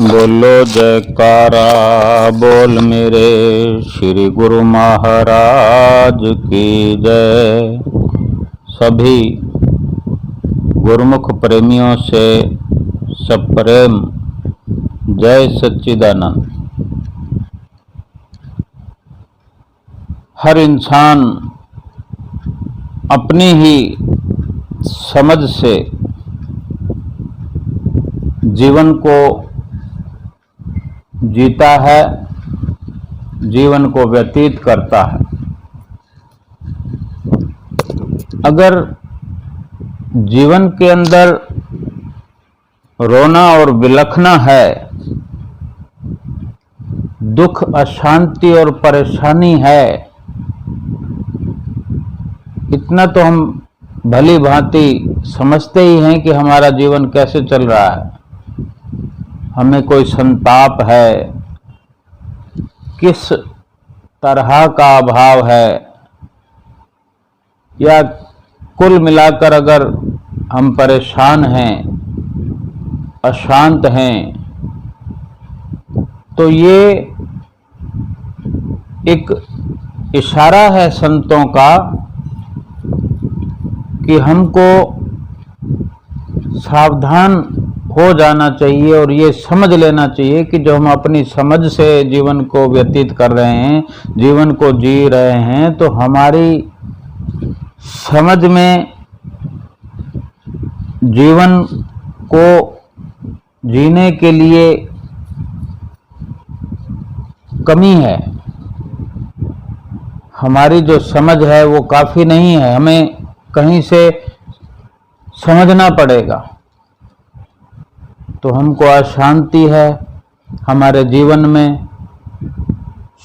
बोलो जयकारा बोल मेरे श्री गुरु महाराज की जय। सभी गुरुमुख प्रेमियों से सप्रेम जय सच्चिदानंद। हर इंसान अपनी ही समझ से जीवन को जीता है, जीवन को व्यतीत करता है। अगर जीवन के अंदर रोना और बिलखना है, दुख, अशांति और परेशानी है, इतना तो हम भली भांति समझते ही हैं कि हमारा जीवन कैसे चल रहा है। हमें कोई संताप है, किस तरह का अभाव है, या कुल मिलाकर अगर हम परेशान हैं, अशांत हैं, तो ये एक इशारा है संतों का कि हमको सावधान हो जाना चाहिए और ये समझ लेना चाहिए कि जो हम अपनी समझ से जीवन को व्यतीत कर रहे हैं, जीवन को जी रहे हैं, तो हमारी समझ में जीवन को जीने के लिए कमी है। हमारी जो समझ है वो काफी नहीं है, हमें कहीं से समझना पड़ेगा। तो हमको अशांति है, हमारे जीवन में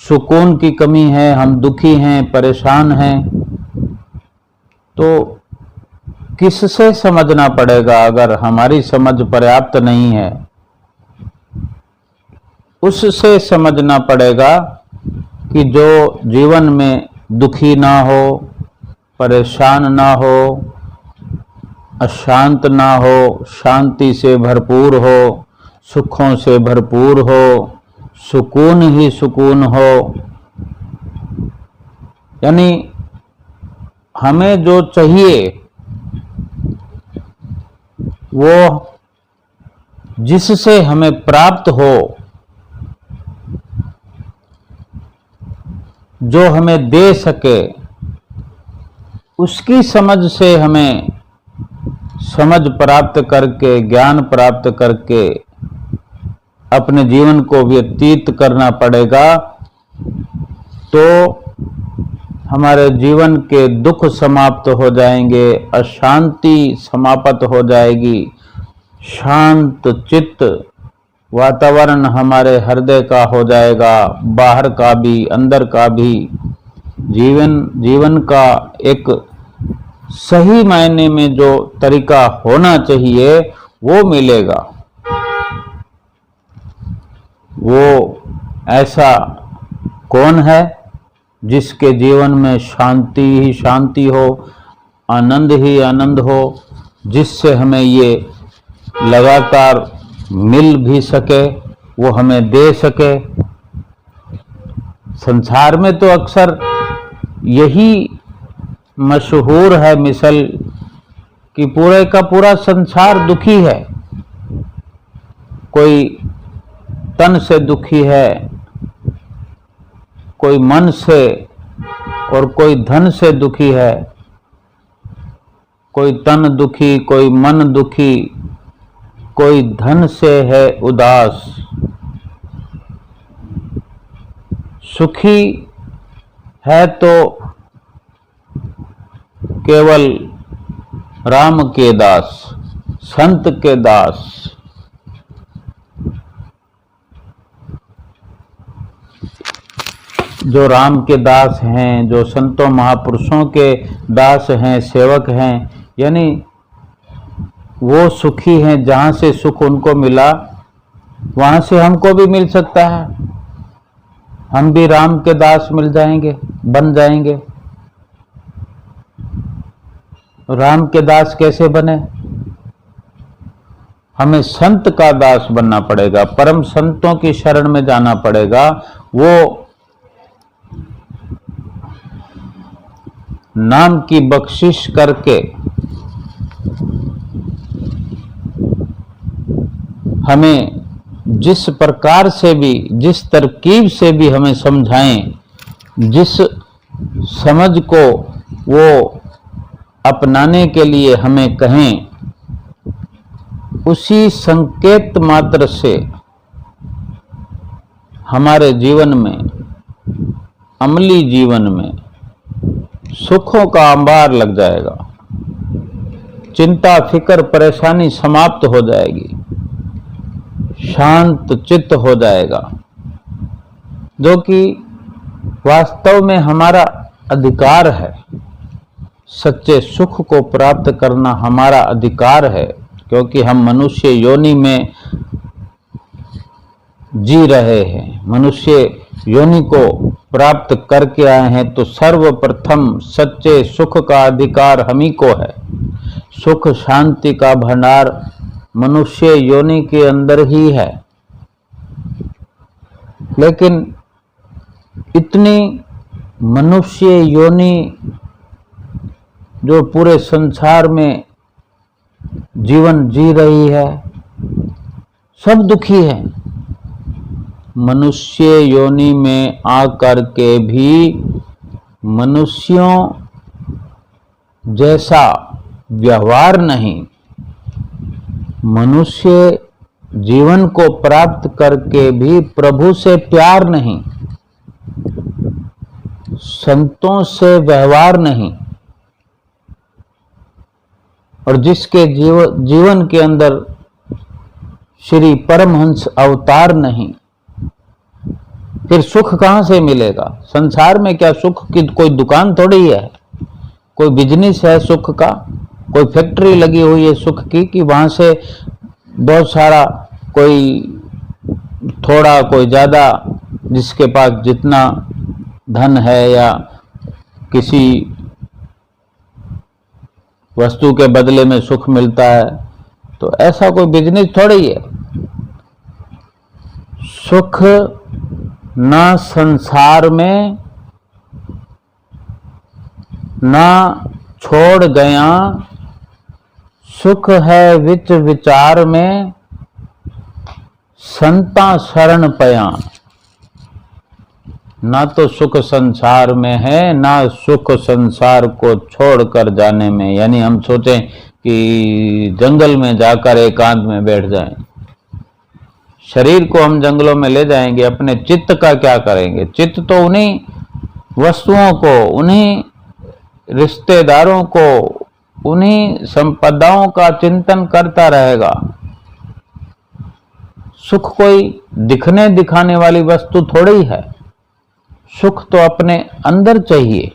सुकून की कमी है, हम दुखी हैं, परेशान हैं, तो किससे समझना पड़ेगा? अगर हमारी समझ पर्याप्त नहीं है, उससे समझना पड़ेगा कि जो जीवन में दुखी ना हो, परेशान ना हो, अशांत ना हो, शांति से भरपूर हो, सुखों से भरपूर हो, सुकून ही सुकून हो। यानी हमें जो चाहिए वो जिससे हमें प्राप्त हो, जो हमें दे सके, उसकी समझ से हमें समझ प्राप्त करके, ज्ञान प्राप्त करके अपने जीवन को व्यतीत करना पड़ेगा। तो हमारे जीवन के दुख समाप्त हो जाएंगे, अशांति समाप्त हो जाएगी, शांत चित्त वातावरण हमारे हृदय का हो जाएगा, बाहर का भी, अंदर का भी। जीवन का एक सही मायने में जो तरीका होना चाहिए वो मिलेगा। वो ऐसा कौन है जिसके जीवन में शांति ही शांति हो, आनंद ही आनंद हो, जिससे हमें ये लगातार मिल भी सके, वो हमें दे सके। संसार में तो अक्सर यही मशहूर है मिसल कि पूरे का पूरा संसार दुखी है। कोई तन से दुखी है, कोई मन से, और कोई धन से दुखी है। कोई तन दुखी, कोई मन दुखी, कोई धन से है उदास। सुखी है तो केवल राम के दास, संत के दास। जो राम के दास हैं, जो संतों महापुरुषों के दास हैं, सेवक हैं, यानी वो सुखी हैं। जहां से सुख उनको मिला वहां से हमको भी मिल सकता है, हम भी राम के दास मिल जाएंगे, बन जाएंगे। राम के दास कैसे बने? हमें संत का दास बनना पड़ेगा, परम संतों की शरण में जाना पड़ेगा। वो नाम की बख्शिश करके हमें जिस प्रकार से भी, जिस तरकीब से भी हमें समझाएं, जिस समझ को वो अपनाने के लिए हमें कहें, उसी संकेत मात्र से हमारे जीवन में, अमली जीवन में सुखों का अंबार लग जाएगा। चिंता, फिक्र, परेशानी समाप्त हो जाएगी, शांत चित्त हो जाएगा, जो कि वास्तव में हमारा अधिकार है। सच्चे सुख को प्राप्त करना हमारा अधिकार है, क्योंकि हम मनुष्य योनि में जी रहे हैं, मनुष्य योनि को प्राप्त करके आए हैं। तो सर्वप्रथम सच्चे सुख का अधिकार हम ही को है। सुख शांति का भंडार मनुष्य योनि के अंदर ही है। लेकिन इतनी मनुष्य योनि जो पूरे संसार में जीवन जी रही है, सब दुखी है। मनुष्य योनि में आकर के भी मनुष्यों जैसा व्यवहार नहीं, मनुष्य जीवन को प्राप्त करके भी प्रभु से प्यार नहीं, संतों से व्यवहार नहीं, और जिसके जीवन के अंदर श्री परमहंस अवतार नहीं, फिर सुख कहां से मिलेगा? संसार में क्या सुख की कोई दुकान थोड़ी है, कोई बिजनेस है सुख का, कोई फैक्ट्री लगी हुई है सुख की कि वहां से बहुत सारा, कोई थोड़ा कोई ज्यादा, जिसके पास जितना धन है या किसी वस्तु के बदले में सुख मिलता है, तो ऐसा कोई बिजनेस थोड़ी है। सुख ना संसार में ना छोड़ गया, सुख है विच विचार में, संता शरण पया। ना तो सुख संसार में है, ना सुख संसार को छोड़कर जाने में। यानी हम सोचें कि जंगल में जाकर एकांत में बैठ जाएं, शरीर को हम जंगलों में ले जाएंगे, अपने चित्त का क्या करेंगे? चित्त तो उन्हीं वस्तुओं को, उन्हीं रिश्तेदारों को, उन्हीं संपदाओं का चिंतन करता रहेगा। सुख कोई दिखने दिखाने वाली वस्तु थोड़ी है। सुख तो अपने अंदर चाहिए।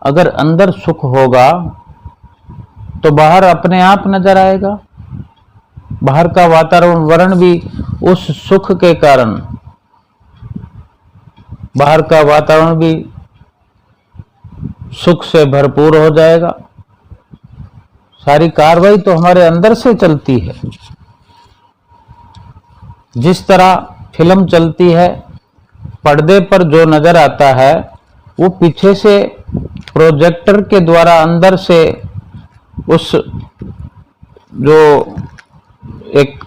अगर अंदर सुख होगा तो बाहर अपने आप नजर आएगा। बाहर का वातावरण भी उस सुख के कारण, बाहर का वातावरण भी सुख से भरपूर हो जाएगा। सारी कार्रवाई तो हमारे अंदर से चलती है। जिस तरह फिल्म चलती है, पर्दे पर जो नजर आता है वो पीछे से प्रोजेक्टर के द्वारा अंदर से उस जो एक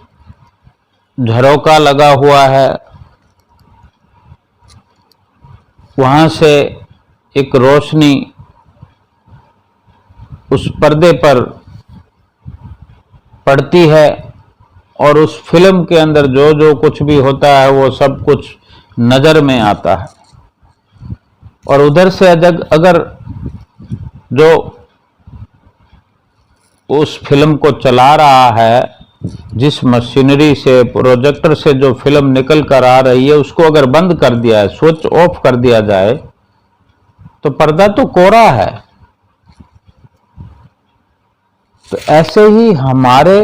झरोका लगा हुआ है वहां से एक रोशनी उस पर्दे पर पड़ती है और उस फिल्म के अंदर जो जो कुछ भी होता है वो सब कुछ नजर में आता है। और उधर से अगर जो उस फिल्म को चला रहा है, जिस मशीनरी से, प्रोजेक्टर से जो फिल्म निकल कर आ रही है, उसको अगर बंद कर दिया है, स्विच ऑफ कर दिया जाए, तो पर्दा तो कोरा है। तो ऐसे ही हमारे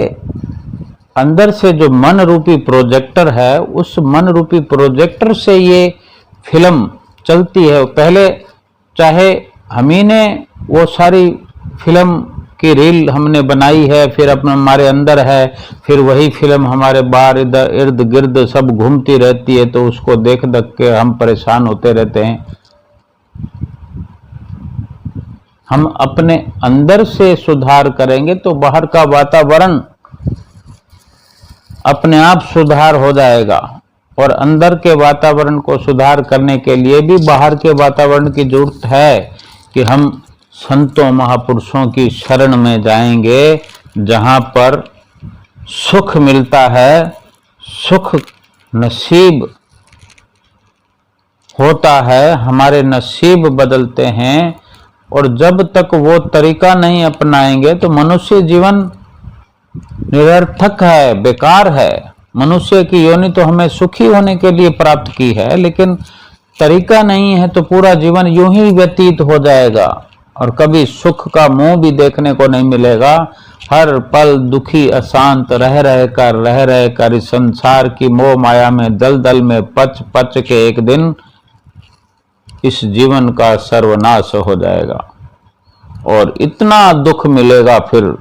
अंदर से जो मन रूपी प्रोजेक्टर है, उस मन रूपी प्रोजेक्टर से ये फिल्म चलती है। पहले चाहे हम ही ने वो सारी फिल्म की रील हमने बनाई है, फिर अपने हमारे अंदर है, फिर वही फिल्म हमारे बाहर इधर इर्द गिर्द सब घूमती रहती है, तो उसको देख देख के हम परेशान होते रहते हैं। हम अपने अंदर से सुधार करेंगे तो बाहर का वातावरण अपने आप सुधार हो जाएगा। और अंदर के वातावरण को सुधार करने के लिए भी बाहर के वातावरण की जरूरत है कि हम संतों महापुरुषों की शरण में जाएंगे, जहां पर सुख मिलता है, सुख नसीब होता है, हमारे नसीब बदलते हैं। और जब तक वो तरीका नहीं अपनाएंगे तो मनुष्य जीवन निरर्थक है, बेकार है। मनुष्य की योनि तो हमें सुखी होने के लिए प्राप्त की है, लेकिन तरीका नहीं है तो पूरा जीवन यूं ही व्यतीत हो जाएगा और कभी सुख का मुंह भी देखने को नहीं मिलेगा। हर पल दुखी अशांत रह कर इस संसार की मोह माया में दलदल में पच पच के एक दिन इस जीवन का सर्वनाश हो जाएगा और इतना दुख मिलेगा। फिर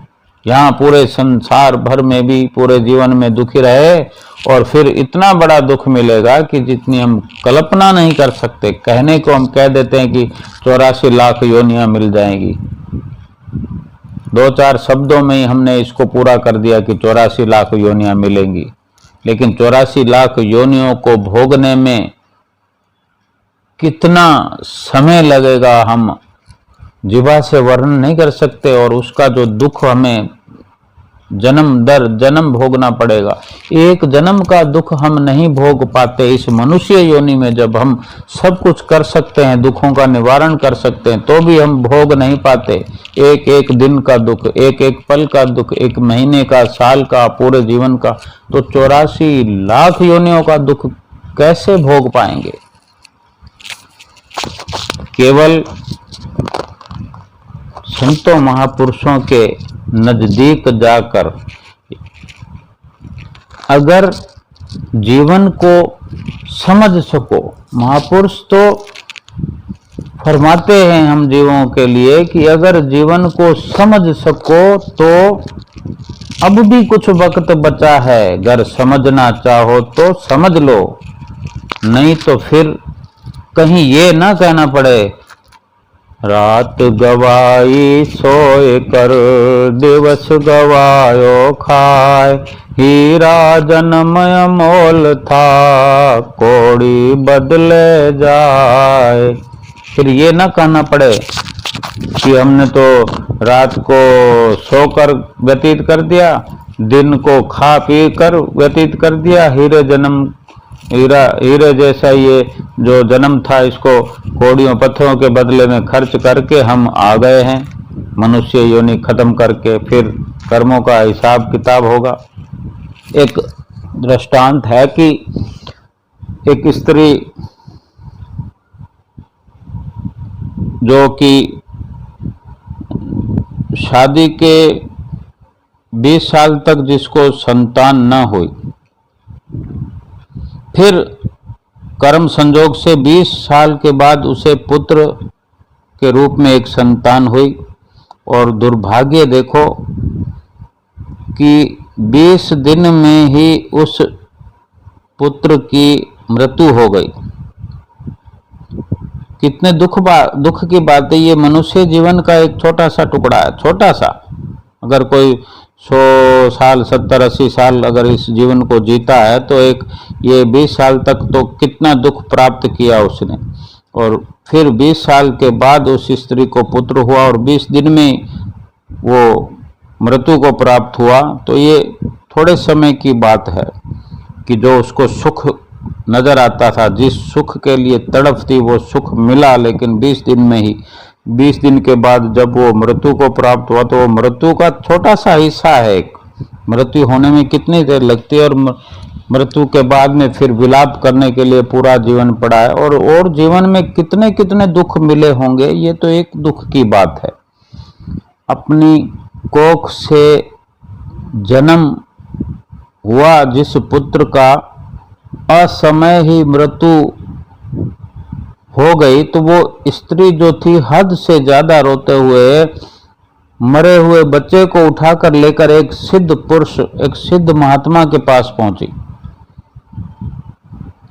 यहाँ पूरे संसार भर में भी पूरे जीवन में दुखी रहे और फिर इतना बड़ा दुख मिलेगा कि जितनी हम कल्पना नहीं कर सकते। कहने को हम कह देते हैं कि 84 लाख योनियां मिल जाएंगी, 2-4 शब्दों में ही हमने इसको पूरा कर दिया कि 84 लाख योनियां मिलेंगी। लेकिन 84 लाख योनियों को भोगने में कितना समय लगेगा हम जीवा से वर्णन नहीं कर सकते। और उसका जो दुख हमें जन्म दर जन्म भोगना पड़ेगा। एक जन्म का दुख हम नहीं भोग पाते इस मनुष्य योनि में। जब हम सब कुछ कर सकते हैं, दुखों का निवारण कर सकते हैं, तो भी हम भोग नहीं पाते। एक एक दिन का दुख, एक एक पल का दुख, एक महीने का, साल का, पूरे जीवन का, तो 84 लाख योनियों का दुख कैसे भोग पाएंगे। केवल संतों महापुरुषों के नजदीक जाकर अगर जीवन को समझ सको, महापुरुष तो फरमाते हैं हम जीवों के लिए कि अगर जीवन को समझ सको तो अब भी कुछ वक्त बचा है, अगर समझना चाहो तो समझ लो, नहीं तो फिर कहीं ये ना कहना पड़े रात गवाई सोए कर दिवस गवायो खाए, हीरा जन्मय मोल था कोड़ी बदले जाए। फिर ये ना कहना पड़े कि हमने तो रात को सोकर व्यतीत कर दिया, दिन को खा पी कर व्यतीत कर दिया, हीरे जैसा ये जो जन्म था इसको कौड़ियों पत्थरों के बदले में खर्च करके हम आ गए हैं मनुष्य योनि खत्म करके। फिर कर्मों का हिसाब किताब होगा। एक दृष्टांत है कि एक स्त्री जो कि शादी के 20 साल तक जिसको संतान न हुई, फिर कर्म संजोग से 20 साल के बाद उसे पुत्र के रूप में एक संतान हुई। और दुर्भाग्य देखो कि 20 दिन में ही उस पुत्र की मृत्यु हो गई। कितने दुख की बात है। ये मनुष्य जीवन का एक छोटा सा टुकड़ा है, छोटा सा। अगर कोई 100 साल 70-80 साल अगर इस जीवन को जीता है तो एक ये 20 साल तक तो कितना दुख प्राप्त किया उसने। और फिर 20 साल के बाद उस स्त्री को पुत्र हुआ और 20 दिन में वो मृत्यु को प्राप्त हुआ। तो ये थोड़े समय की बात है कि जो उसको सुख नजर आता था, जिस सुख के लिए तड़प थी, वो सुख मिला। लेकिन 20 दिन में ही, 20 दिन के बाद जब वो मृत्यु को प्राप्त हुआ तो वो मृत्यु का छोटा सा हिस्सा है। मृत्यु होने में कितनी देर लगती है और मृत्यु के बाद में फिर विलाप करने के लिए पूरा जीवन पड़ा है। और जीवन में कितने कितने दुख मिले होंगे। ये तो एक दुख की बात है। अपनी कोख से जन्म हुआ जिस पुत्र का असमय ही मृत्यु हो गई, तो वो स्त्री जो थी हद से ज्यादा रोते हुए मरे हुए बच्चे को उठाकर लेकर एक सिद्ध पुरुष, एक सिद्ध महात्मा के पास पहुंची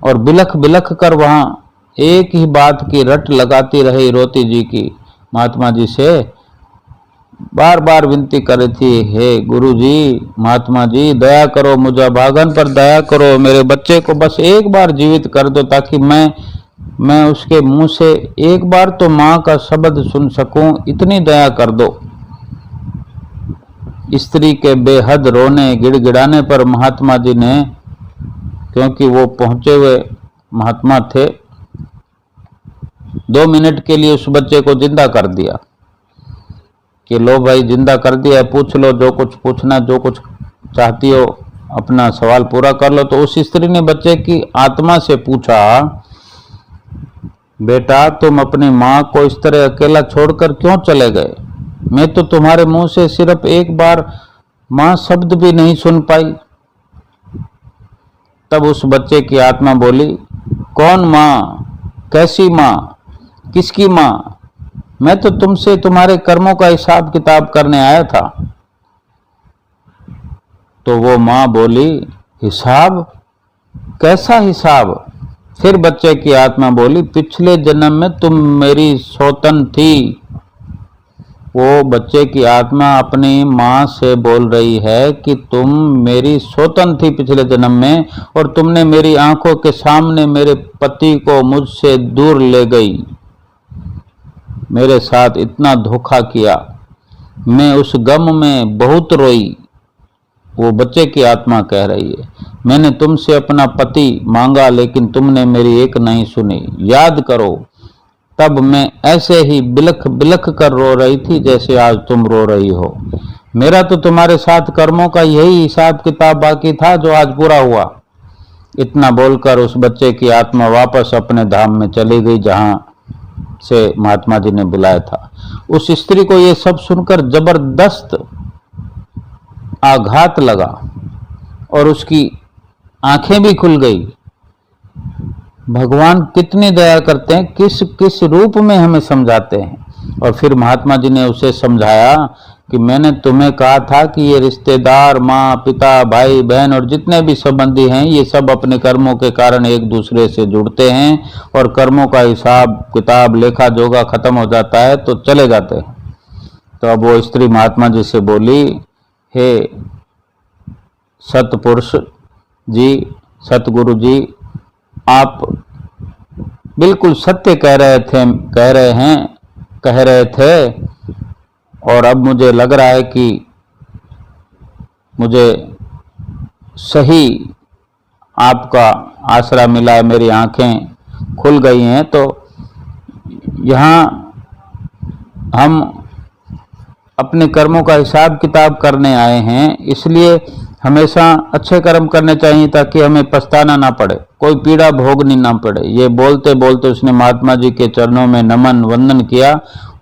और बिलख बिलख कर वहां एक ही बात की रट लगाती रही। रोती जी की महात्मा जी से बार बार विनती कर रही थी, हे गुरु जी, महात्मा जी, दया करो, मुझे भागन पर दया करो, मेरे बच्चे को बस एक बार जीवित कर दो ताकि मैं उसके मुंह से एक बार तो माँ का शब्द सुन सकूं, इतनी दया कर दो। स्त्री के बेहद रोने गिड़गिड़ाने पर महात्मा जी ने, क्योंकि वो पहुंचे हुए महात्मा थे, 2 मिनट के लिए उस बच्चे को जिंदा कर दिया कि लो भाई, जिंदा कर दिया है, पूछ लो जो कुछ पूछना, जो कुछ चाहती हो, अपना सवाल पूरा कर लो। तो उस स्त्री ने बच्चे की आत्मा से पूछा, बेटा, तुम अपनी माँ को इस तरह अकेला छोड़कर क्यों चले गए? मैं तो तुम्हारे मुंह से सिर्फ एक बार माँ शब्द भी नहीं सुन पाई। तब उस बच्चे की आत्मा बोली, कौन माँ? कैसी माँ? किसकी माँ? मैं तो तुमसे तुम्हारे कर्मों का हिसाब किताब करने आया था। तो वो माँ बोली, हिसाब? कैसा हिसाब? फिर बच्चे की आत्मा बोली, पिछले जन्म में तुम मेरी सौतन थी। वो बच्चे की आत्मा अपनी माँ से बोल रही है कि तुम मेरी सौतन थी पिछले जन्म में, और तुमने मेरी आंखों के सामने मेरे पति को मुझसे दूर ले गई, मेरे साथ इतना धोखा किया, मैं उस गम में बहुत रोई। वो बच्चे की आत्मा कह रही है, मैंने तुमसे अपना पति मांगा लेकिन तुमने मेरी एक नहीं सुनी। याद करो, तब मैं ऐसे ही बिलख बिलख कर रो रही थी जैसे आज तुम रो रही हो। मेरा तो तुम्हारे साथ कर्मों का यही हिसाब किताब बाकी था जो आज पूरा हुआ। इतना बोलकर उस बच्चे की आत्मा वापस अपने धाम में चली गई जहां से महात्मा जी ने बुलाया था। उस स्त्री को यह सब सुनकर जबरदस्त आघात लगा और उसकी आंखें भी खुल गई। भगवान कितनी दया करते हैं, किस किस रूप में हमें समझाते हैं। और फिर महात्मा जी ने उसे समझाया कि मैंने तुम्हें कहा था कि ये रिश्तेदार, माँ, पिता, भाई, बहन और जितने भी संबंधी हैं, ये सब अपने कर्मों के कारण एक दूसरे से जुड़ते हैं और कर्मों का हिसाब किताब, लेखा जोखा खत्म हो जाता है तो चले जाते हैं। तो अब वो स्त्री महात्मा जी से बोली, हे सतपुरुष जी, सतगुरु जी, आप बिल्कुल सत्य कह रहे थे और अब मुझे लग रहा है कि मुझे सही आपका आसरा मिला है, मेरी आंखें खुल गई हैं। तो यहाँ हम अपने कर्मों का हिसाब किताब करने आए हैं, इसलिए हमेशा अच्छे कर्म करने चाहिए ताकि हमें पछताना ना पड़े, कोई पीड़ा भोगनी ना पड़े। ये बोलते बोलते उसने महात्मा जी के चरणों में नमन वंदन किया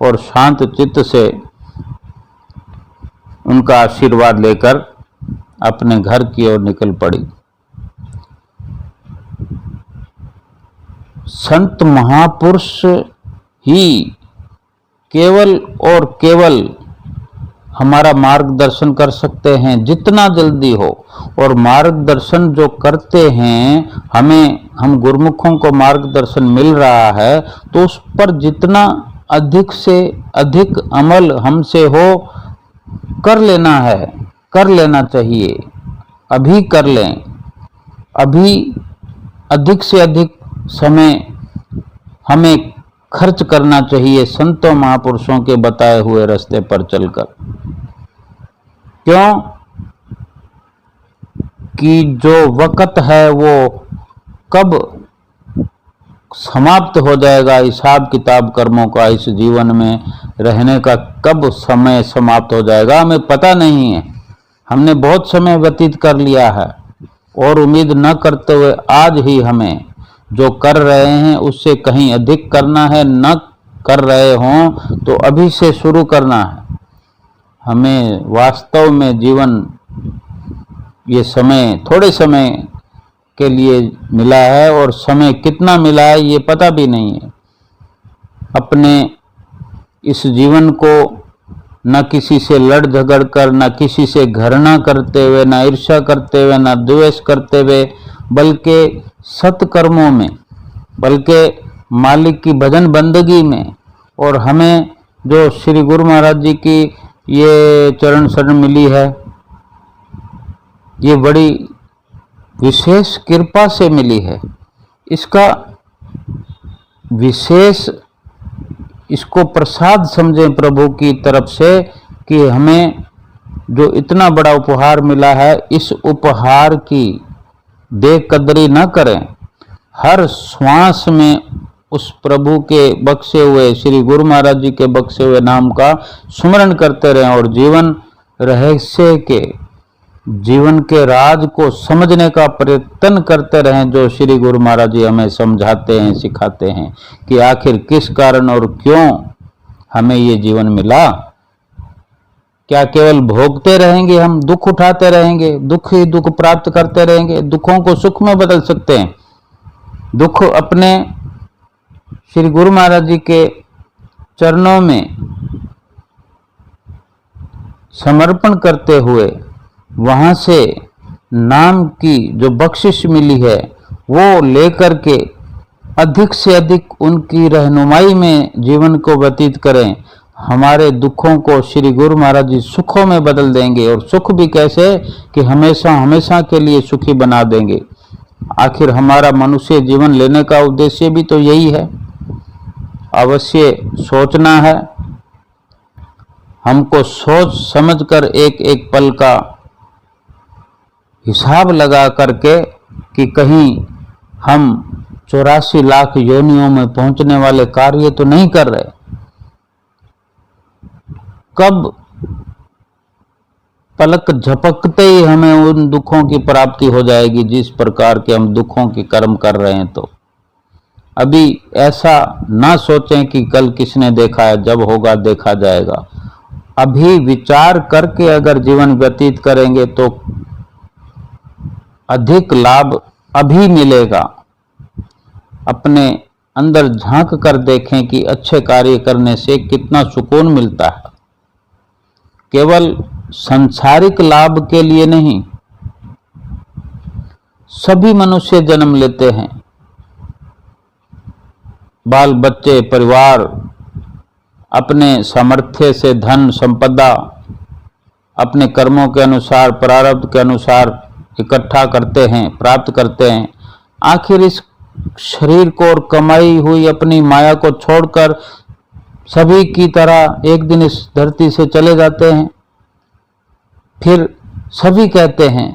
और शांत चित्त से उनका आशीर्वाद लेकर अपने घर की ओर निकल पड़ी। संत महापुरुष ही केवल और केवल हमारा मार्गदर्शन कर सकते हैं जितना जल्दी हो, और मार्गदर्शन जो करते हैं हम गुरुमुखों को मार्गदर्शन मिल रहा है तो उस पर जितना अधिक से अधिक अमल हमसे हो कर लेना है, कर लेना चाहिए। अभी कर लें, अभी अधिक से अधिक समय हमें खर्च करना चाहिए संतों महापुरुषों के बताए हुए रास्ते पर चलकर। क्यों कि जो वक्त है वो कब समाप्त हो जाएगा, हिसाब किताब कर्मों का, इस जीवन में रहने का कब समय समाप्त हो जाएगा हमें पता नहीं है। हमने बहुत समय व्यतीत कर लिया है और उम्मीद न करते हुए आज ही हमें जो कर रहे हैं उससे कहीं अधिक करना है। न कर रहे हों तो अभी से शुरू करना है। हमें वास्तव में जीवन, ये समय थोड़े समय के लिए मिला है और समय कितना मिला है ये पता भी नहीं है। अपने इस जीवन को न किसी से लड़ झगड़ कर, न किसी से घृणा करते हुए, न ईर्ष्या करते हुए, न द्वेष करते हुए, बल्कि सत्कर्मों में, बल्कि मालिक की भजन बंदगी में। और हमें जो श्री गुरु महाराज जी की ये चरण शरण मिली है, ये बड़ी विशेष कृपा से मिली है। इसका विशेष, इसको प्रसाद समझें प्रभु की तरफ से कि हमें जो इतना बड़ा उपहार मिला है, इस उपहार की बेकदरी न करें। हर श्वास में उस प्रभु के बख्शे हुए, श्री गुरु महाराज जी के बख्शे हुए नाम का स्मरण करते रहें और जीवन रहस्य के, जीवन के राज को समझने का प्रयत्न करते रहें, जो श्री गुरु महाराज जी हमें समझाते हैं, सिखाते हैं कि आखिर किस कारण और क्यों हमें ये जीवन मिला। क्या केवल भोगते रहेंगे, हम दुख उठाते रहेंगे, दुख ही दुख प्राप्त करते रहेंगे? दुखों को सुख में बदल सकते हैं। दुख अपने श्री गुरु महाराज जी के चरणों में समर्पण करते हुए वहां से नाम की जो बख्शिश मिली है वो लेकर के अधिक से अधिक उनकी रहनुमाई में जीवन को व्यतीत करें। हमारे दुखों को श्री गुरु महाराज जी सुखों में बदल देंगे, और सुख भी कैसे कि हमेशा हमेशा के लिए सुखी बना देंगे। आखिर हमारा मनुष्य जीवन लेने का उद्देश्य भी तो यही है। अवश्य सोचना है, हमको सोच समझकर एक एक पल का हिसाब लगा करके कि कहीं हम 84 लाख योनियों में पहुंचने वाले कार्य तो नहीं कर रहे। कब पलक झपकते ही हमें उन दुखों की प्राप्ति हो जाएगी जिस प्रकार के हम दुखों के कर्म कर रहे हैं। तो अभी ऐसा ना सोचें कि कल किसने देखा है, जब होगा देखा जाएगा। अभी विचार करके अगर जीवन व्यतीत करेंगे तो अधिक लाभ अभी मिलेगा। अपने अंदर झांक कर देखें कि अच्छे कार्य करने से कितना सुकून मिलता है। केवल सांसारिक लाभ के लिए नहीं, सभी मनुष्य जन्म लेते हैं, बाल बच्चे, परिवार अपने सामर्थ्य से धन संपदा अपने कर्मों के अनुसार, प्रारब्ध के अनुसार इकट्ठा करते हैं, प्राप्त करते हैं। आखिर इस शरीर को और कमाई हुई अपनी माया को छोड़कर सभी की तरह एक दिन इस धरती से चले जाते हैं। फिर सभी कहते हैं,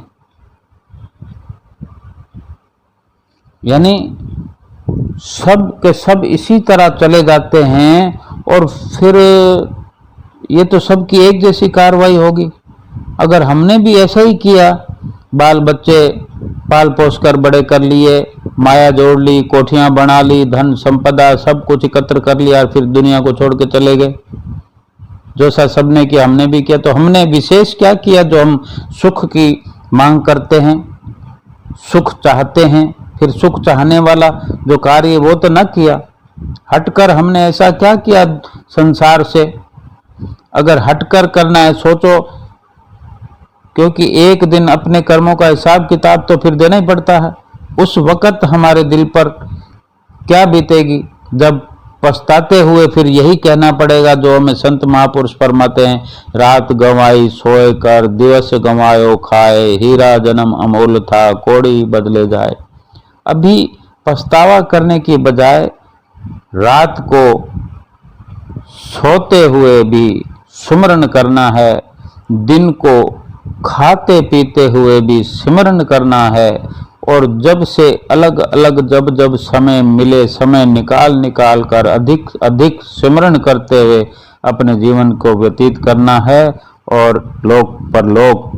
यानी सब के सब इसी तरह चले जाते हैं, और फिर ये तो सबकी एक जैसी कार्रवाई होगी। अगर हमने भी ऐसा ही किया, बाल बच्चे पाल पोस कर बड़े कर लिए, माया जोड़ ली, कोठियां बना ली, धन संपदा सब कुछ एकत्र कर लिया, और फिर दुनिया को छोड़ के चले गए, जो सा सबने किया हमने भी किया, तो हमने विशेष क्या किया जो हम सुख की मांग करते हैं, सुख चाहते हैं? फिर सुख चाहने वाला जो कार्य वो तो न किया। हटकर हमने ऐसा क्या किया संसार से? अगर हटकर करना है सोचो, क्योंकि एक दिन अपने कर्मों का हिसाब किताब तो फिर देना ही पड़ता है। उस वक्त हमारे दिल पर क्या बीतेगी जब पछताते हुए फिर यही कहना पड़ेगा जो हमें संत महापुरुष फरमाते हैं, रात गंवाई सोए कर, दिवस गंवायो खाए, हीरा जन्म अमोल था, कोड़ी बदले जाए। अभी पछतावा करने की बजाय रात को सोते हुए भी सुमरन करना है, दिन को खाते पीते हुए भी सिमरन करना है, और जब से अलग अलग जब जब समय मिले, समय निकाल निकाल कर अधिक अधिक सिमरन करते हुए अपने जीवन को व्यतीत करना है, और लोक परलोक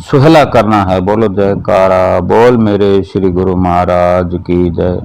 सुहला करना है। बोलो जयकारा बोल मेरे श्री गुरु महाराज की जय।